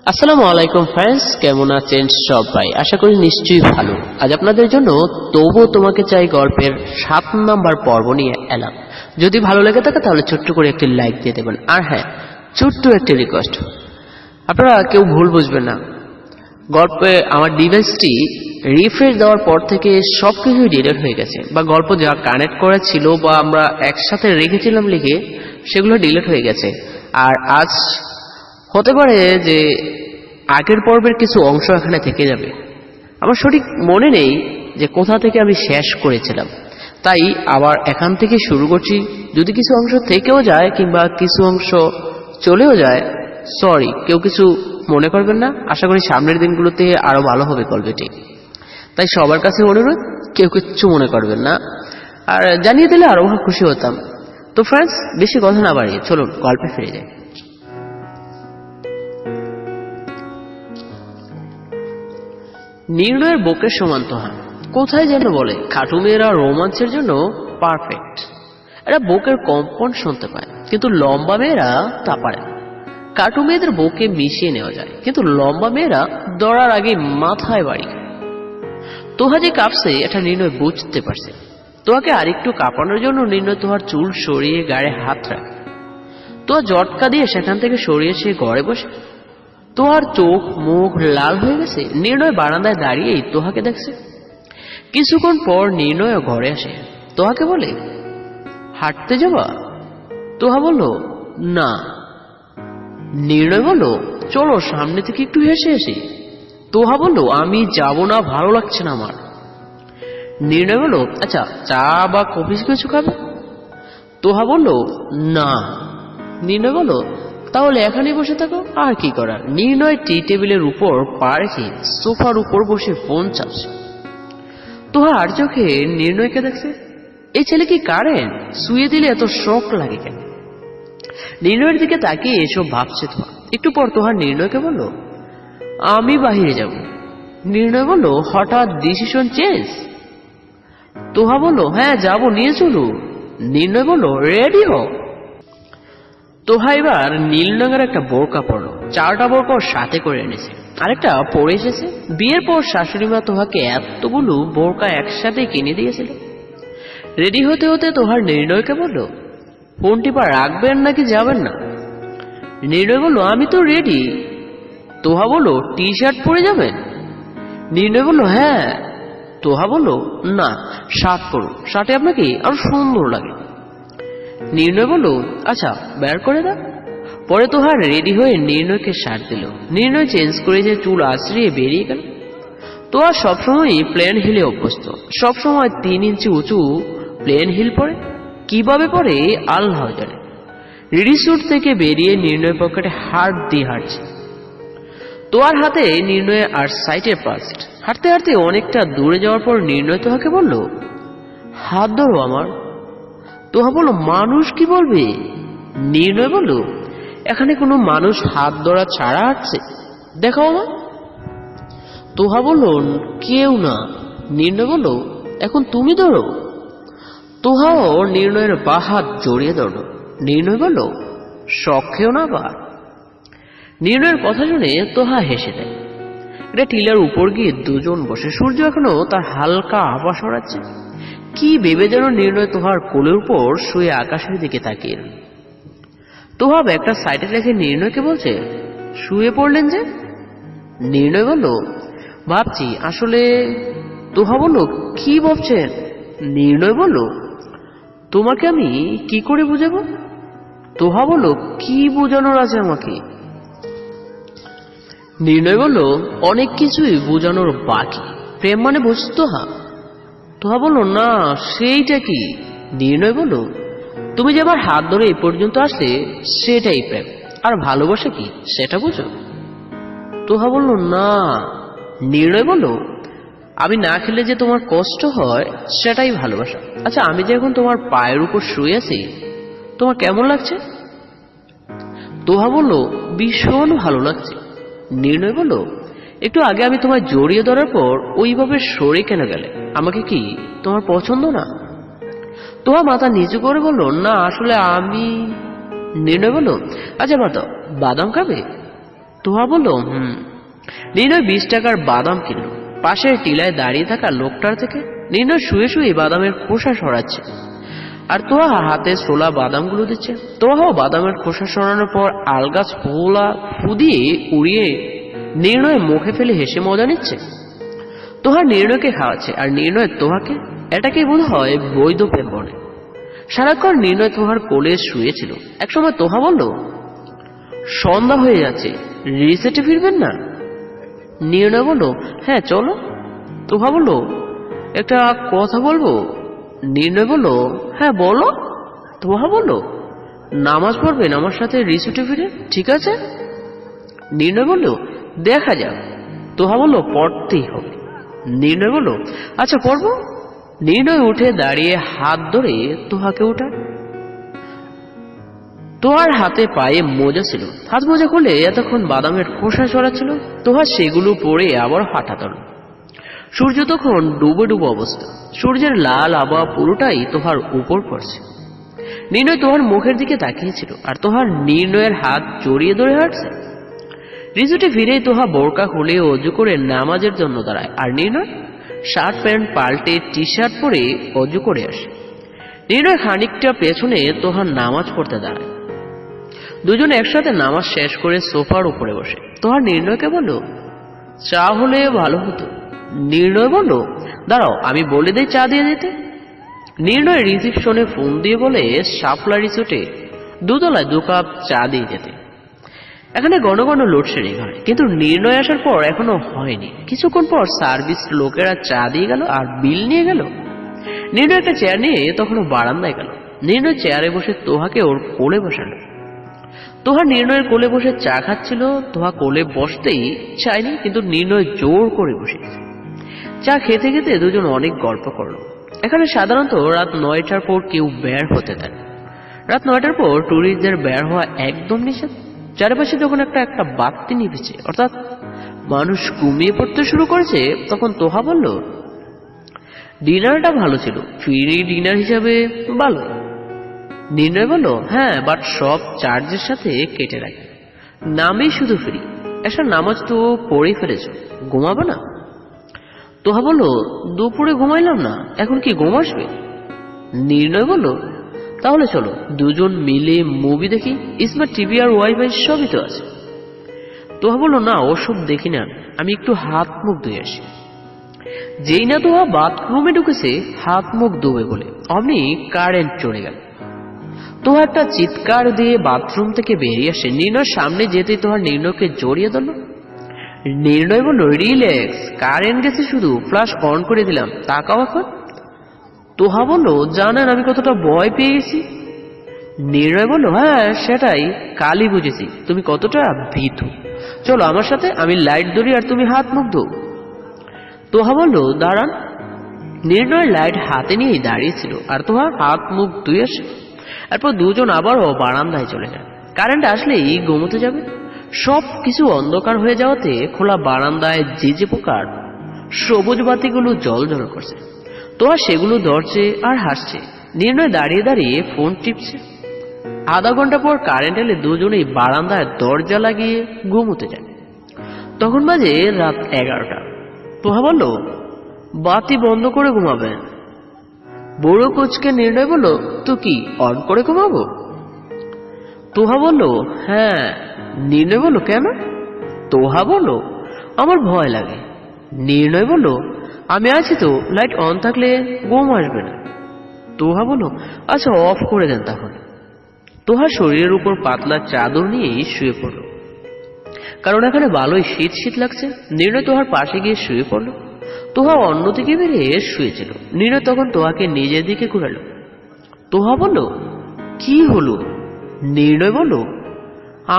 আসসালামু আলাইকুম ফ্রেন্ডস, কেমন আছেন সবাই? আশা করি নিশ্চয়ই ভালো। আজ আপনাদের জন্য তবু তোমাকে চাই গল্পের 7 নম্বর পর্ব নিয়ে এলাম। যদি ভালো লেগে থাকে তাহলে ছোট্ট করে একটি লাইক দিয়ে দেবেন। আর হ্যাঁ, ছোট্ট একটি রিকোয়েস্ট, আপনারা কেউ ভুল বুঝবেন না। গল্পে আমার ডিভাইসটি রিফ্রেশ দেওয়ার পর থেকে সবকিছুই ডিলিট হয়ে গেছে, বা গল্প যা কানেক্ট করা ছিল বা আমরা একসাথে রেখেছিলাম লিখে সেগুলো ডিলিট হয়ে গেছে। আর আজ হতে পারে যে আগের পর্বের কিছু অংশ এখানে থেকে যাবে। আমার সঠিক মনে নেই যে কোথা থেকে আমি শেষ করেছিলাম, তাই আবার এখান থেকে শুরু করছি। যদি কিছু অংশ থেকেও যায় কিংবা কিছু অংশ চলেও যায়, সরি, কেউ কিছু মনে করবেন না। আশা করি সামনের দিনগুলোতে আরো ভালো হবে গল্পটি। তাই সবার কাছে অনুরোধ, কেউ কিচ্ছু মনে করবেন না, আর জানিয়ে দিলে আরো খুশি হতাম। তো ফ্রেন্ডস, বেশি কথা না বাড়িয়ে চলুন গল্পে ফিরে যাই। নির্ণয়ের বুকের সমান তোহা কোথায় যেন বলে খাটু মেয়েরা রোমাঞ্চের জন্য পারফেক্ট। এরা বুকের কম্পন শুনতে পায়, কিন্তু লম্বা মেয়েরা তা পারে না। খাটু মেয়েদের বুকে মিশিয়ে নেওয়া যায়, কিন্তু লম্বা মেয়েরা দৌড়ার আগে মাথায় বাড়ি খায়। তোহা যে কাঁপছে এটা নির্ণয় বুঝতে পারছে। তোহাকে আরেকটু কাঁপানোর জন্য নির্ণয় তোহার চুল সরিয়ে গায়ে হাত রাখে। তোহা জটকা দিয়ে সেখান থেকে সরিয়ে সে ঘরে বসে। তোহার চোখ মুখ লাল হয়ে গেছে। নির্ণয় বারান্দায় দাঁড়িয়েই তোহাকে দেখছে। কিছুক্ষণ পর নির্ণয় ঘরে আসে। তোহাকে বলে, হাঁটতে যাবা? তোহা বলল, না। নির্ণয় বলল, চলো সামনে থেকে একটু হেসে আসি। তোহা বলল, আমি যাব না, ভালো লাগছে না আমার। নির্ণয় বলল, আচ্ছা চা বা কফি কিছু খাবে? তোহা বলল, না। নির্ণয় বলল, তাহলে এখানেই বসে থাকো, আর কি করার। নির্ণয় টি টেবিলের উপর পা রেখে সোফার উপর বসে ফোন চাপছে। তোহা আর চোখে নির্ণয়কে দেখছে। এই ছেলে কি কারেন্ট? শুয়ে দিলে এত শখ লাগে কেন? নির্ণয়ের দিকে তাকিয়ে এসব ভাবছে তোহা। একটু পর তোহা নির্ণয়কে বলল, আমি বাহিরে যাব। নির্ণয় বলল, হঠাৎ ডিসিশন চেঞ্জ? তোহা বলল, হ্যাঁ যাব, নিয়ে চলু। নির্ণয় বলল, রেডি হও। তোহা এবার নীল রঙের একটা বোরকা পরলো। 4টা বোরকা সাথে করে এনেছে, আরেকটা পরে এসেছে। বিয়ের পর শাশুড়ি মা তোহাকে এতগুলো বোরকা একসাথে কিনে দিয়েছিল। রেডি হতে হতে তোহার নির্ণয়কে বলল, ফোন টিপা রাখবেন নাকি যাবেন না? নির্ণয় বলল, আমি তো রেডি। তোহা বলল, টি শার্ট পরে যাবেন? নির্ণয় বলল, হ্যাঁ। তোহা বলল, না, শার্ট পরুন, শার্টে আপনাকে আরো সুন্দর লাগে। নির্ণয় বলল, আচ্ছা বের করে দাও। পরে তোহার রেডি হয়ে নির্ণয়কে শার্ট দিল। নির্ণয় চেঞ্জ করে যে চুল আঁচড়িয়ে বেরিয়ে গেল। তোহা সবসময়ই প্লেন হিলে অভ্যস্ত। সবসময় 3 ইঞ্চি উঁচু প্লেন হিল পরে। কিভাবে পরে আল্লাহ জানে। রেডি স্যুট থেকে বেরিয়ে নির্ণয় পকেটে হাত দিয়ে হাঁটছে। তোহার হাতে নির্ণয় আর সাইটের পার্স। হাঁটতে হাঁটতে অনেকটা দূরে যাওয়ার পর নির্ণয় তোহাকে বলল, হাত ধরো আমার। তোহা বলল, মানুষ কি বলবে? নির্ণয় বলল, এখানে কোনো মানুষ হাত ধরা ছাড়া হাঁটছে? দেখাও আমার। তোহা বলল, কেউ না। নির্ণয় বলল, এখন তুমি ধরো। তোহাও নির্ণয়ের বা হাত জড়িয়ে ধরল। নির্ণয় বলল, শখেও না বা। নির্ণয়ের কথা শুনে তোহা হেসে দেয়। এটা টিলার উপর গিয়ে দুজন বসে। সূর্য এখনো তার হালকা আভা সরাচ্ছে। কি ভেবে যেন নির্ণয় তোহার কোলের উপর শুয়ে আকাশের দিকে তাকিয়ে। তোহা একটা সাইডে রেখে নির্ণয়কে বলছে, শুয়ে পড়লেন যে? নির্ণয় বলল, ভাবছি আসলে। তোহা বলল, কি ভাবছেন? নির্ণয় বলল, তোমাকে আমি কি করে বুঝাবো? তোহা বলল, কি বোঝানোর আছে আমাকে? নির্ণয় বলল, অনেক কিছুই বোঝানোর বাকি। প্রেম মানে বুঝতো তোহা? তোহা বলল, না, সেইটা কি? নির্ণয় বলল, তুমি যে আমার হাত ধরে এই পর্যন্ত আসলে সেটাই প্রেম। আর ভালোবাসা কি সেটা বুঝো? তোহা বলল, না। নির্ণয় বলল, আমি না খেলে যে তোমার কষ্ট হয় সেটাই ভালোবাসা। আচ্ছা, আমি যে এখন তোমার পায়ের উপর শুয়ে আছি, তোমার কেমন লাগছে? তোহা বলল, ভীষণ ভালো লাগছে। নির্ণয় বলল, একটু আগে আমি তোমায় জড়িয়ে ধরার পর ওইভাবে সরে কেন গেলে? আমাকে কি তোমার পছন্দ না? তোহা মাথা নিচু করে বলল, না আসলে আমি। নির্ণয় বলল, আচ্ছা বাদাম খাবে? তোহা বলল নির্ণয় 20 টাকার বাদাম কিনল। পাশের টিলায় দাঁড়িয়ে থাকা লোকটার থেকে নির্ণয় শুয়ে শুয়ে বাদামের খোসা সরাচ্ছে, আর তোহা হাতে ছোলা বাদামগুলো দিচ্ছে। তোহাও বাদামের খোসা সরানোর পর আলগাছ ফোলা ফু দিয়ে উড়িয়ে নির্ণয় মুখে ফেলে হেসে মজা নিচ্ছে। তোহা নির্ণয়কে খাওয়াচ্ছে, আর নির্ণয় তোহাকে। এটাকে বোধ হয় বৈধ প্রেম বলে। সারাক্ষণ নির্ণয় তোহার কোলে শুয়েছিল। একসময় তোহা বলল, সন্ধ্যা হয়ে যাচ্ছে, রিসেটে ফিরবেন না? নির্ণয় বলল, হ্যাঁ চলো। তোহা বলল, একটা কথা বলবো? নির্ণয় বলল, হ্যাঁ বলো। তোহা বলল, নামাজ পড়বেন আমার সাথে রিসোর্টে ফিরে, ঠিক আছে? নির্ণয় বলল, দেখা যাক। তোহা বলল, পড়তেই হবে। নির্ণয় বলল, আচ্ছা পড়বো। নির্ণয় উঠে দাঁড়িয়ে হাত ধরে তোহাকে উঠায়। তোহার হাতে পায়ে মোজা ছিল। হাত মোজা খুলে এতক্ষণ বাদামের খোসা ছড়াচ্ছিল। তোহা সেগুলো পরে আবার হাঁটা ধরল। সূর্য তখন ডুবে ডুবে অবস্থা। সূর্যের লাল আভা পুরোটাই তোহার উপর পড়ছে। নির্ণয় তোহার মুখের দিকে তাকিয়েছিল, আর তোহার নির্ণয়ের হাত জড়িয়ে ধরে হাঁটছে। রিসোর্টে ফিরেই তোহা বোরকা খুলে অজু করে নামাজের জন্য দাঁড়ায়, আর নির্ণয় শার্ট প্যান্ট পাল্টে টি শার্ট পরে অজু করে আসে। নির্ণয় খানিকটা পেছনে তোহার নামাজ পড়তে দাঁড়ায়। দুজন একসাথে নামাজ শেষ করে সোফার উপরে বসে। তোহার নির্ণয়কে বলল, চা হলে ভালো হতো। নির্ণয় বলল, দাঁড়াও আমি বলে দিই চা দিয়ে দিতে। নির্ণয় রিসিপশনে ফোন দিয়ে বলে শাপলা রিসোর্টে 2 তলায় 2 কাপ চা দিয়ে যেতে। এখানে ঘন ঘন লোডশেডিং হয়, কিন্তু নির্ণয় আসার পর এখনো হয়নি। কিছুক্ষণ পর সার্ভিস লোকেরা চা দিয়ে গেল আর বিল নিয়ে গেল। নির্ণয় একটা চেয়ার নিয়ে তখনও বারান্দায় গেল। নির্ণয় চেয়ারে বসে তোহাকে ওর কোলে বসালো। তোহা নির্ণয়ের কোলে বসে চা খাচ্ছিল। তোহা কোলে বসতেই চায়নি, কিন্তু নির্ণয় জোর করে বসেছে। চা খেতে খেতে দুজন অনেক গল্প করলো। এখানে সাধারণত রাত 9টার পর কেউ বের হতে দেয়। রাত 9টার পর ট্যুরিস্টদের বের হওয়া একদম নিষেধ। চারপাশে যখন একটা বাতি নিভেছে, অর্থাৎ মানুষ ঘুমিয়ে পড়তে শুরু করেছে, তখন তোহা বলল, ডিনারটা ভালো ছিল, ফ্রি ডিনার হিসাবে ভালো। নির্ণয় বলল, হ্যাঁ, বাট সব চার্জের সাথে কেটে রাখে, নামেই শুধু ফ্রি। এসব নামাজ তো পড়ে ফেলেছ, ঘুমাবে না? তোহা বলল, দুপুরে ঘুমাইলাম না, এখন কি ঘুম আসবে? নির্ণয় বলল, তাহলে চলো দুজন মিলে মুভি দেখি, স্মার্ট টিভি আর ওয়াইফাই সবই তো আছে। তোহা বলল, না ওসব দেখি না, আমি একটু হাত মুখ ধুয়ে আসি। যেই না তোহা বাথরুমে ঢুকেছে হাত মুখ ধোবে বলে, অমনি কারেন্ট চলে গেল। তোহা একটা চিৎকার দিয়ে বাথরুম থেকে বেরিয়ে আসে। নির্ণয়ের সামনে যেতেই তোহা নির্ণয়কে জড়িয়ে ধরল। নির্ণয় বলল, রিল্যাক্স, কারেন্ট গেছে, শুধু ফ্ল্যাশ অন করে দিলাম, তাকাও এখন। তোহা বলল, জানেন আমি কতটা ভয় পেয়ে গেছি? নির্ণয় বলল, হ্যাঁ সেটাই কালই বুঝেছি তুমি কতটা ভীতু। চলো আমার সাথে, আমি লাইট ধরি আর তুমি হাত মুখ ধো। তোহা বলল, দাঁড়ান। নির্ণয় লাইট হাতে নিয়েই দাঁড়িয়েছিল, আর তোহা হাত মুখ ধুয়ে আসে। এরপর দুজন আবারও বারান্দায় চলে যায়। কারেন্ট আসলেই ঘুমোতে যাবে। সব কিছু অন্ধকার হয়ে যাওয়াতে খোলা বারান্দায় যে পোকার সবুজ বাতিগুলো জল জল করছে। তোহা সেগুলো ধরছে আর হাসছে। নির্ণয় দাঁড়িয়ে দাঁড়িয়ে ফোন টিপছে। আধা ঘন্টা পর কারেন্ট এলে দুজনেই বারান্দায় দরজা লাগিয়ে ঘুমোতে যায়। তখন বাজে রাত 11টা। তোহা বলল, বাতি বন্ধ করে ঘুমাবে? বড় কোচকে নির্ণয় বলল, তো কি অন করে ঘুমাবো? তোহা বলল, হ্যাঁ। নির্ণয় বলল, কেন? তোহা বলল, আমার ভয় লাগে। নির্ণয় বলল, আমি আছি তো, লাইট অন থাকলে ঘুম আসবে না। তোহা বলল, আচ্ছা অফ করে দেন তাহলে। তোহা শরীরের উপর পাতলা চাদর নিয়েই শুয়ে পড়ল, কারণ এখানে ভালোই শীত শীত লাগছে। নির্ণয় তোহার পাশে গিয়ে শুয়ে পড়ল। তোহা অন্যদিকে বেরিয়ে শুয়েছিল। নির্ণয় তখন তোহাকে নিজের দিকে ঘুরালো। তোহা বলল, কি হলো? নির্ণয় বলল,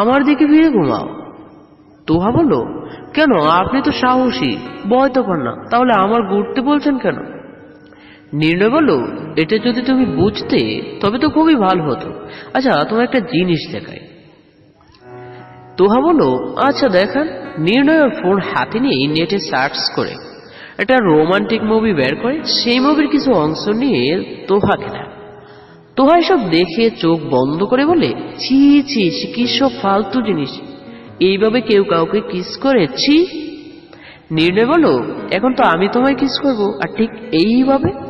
আমার দিকে ফিরে ঘুমাও। তোহা বলল, কেন, আপনি তো সাহসী, ভয় তো পান না, তাহলে আমার ঘুরতে বলছেন কেন? নির্ণয় বলল, এটা যদি তুমি বুঝতে তবে তো খুবই ভালো হতো। আচ্ছা তোমার একটা জিনিস দেখাই। তোহা বলল, আচ্ছা দেখান। নির্ণয় ওর ফোন হাতে নিয়ে নেটে সার্চ করে একটা রোমান্টিক মুভি বের করে সেই মুভির কিছু অংশ নিয়ে তোহাকে দেয়। তোহা এসব দেখে চোখ বন্ধ করে বলে, ছি ছি, কি সব ফালতু জিনিস, এইভাবে কেউ কাউকে কিস করেছি? নির্ণয় বলো, এখন তো আমি তোমায় কিস করব, আর ঠিক এইভাবে।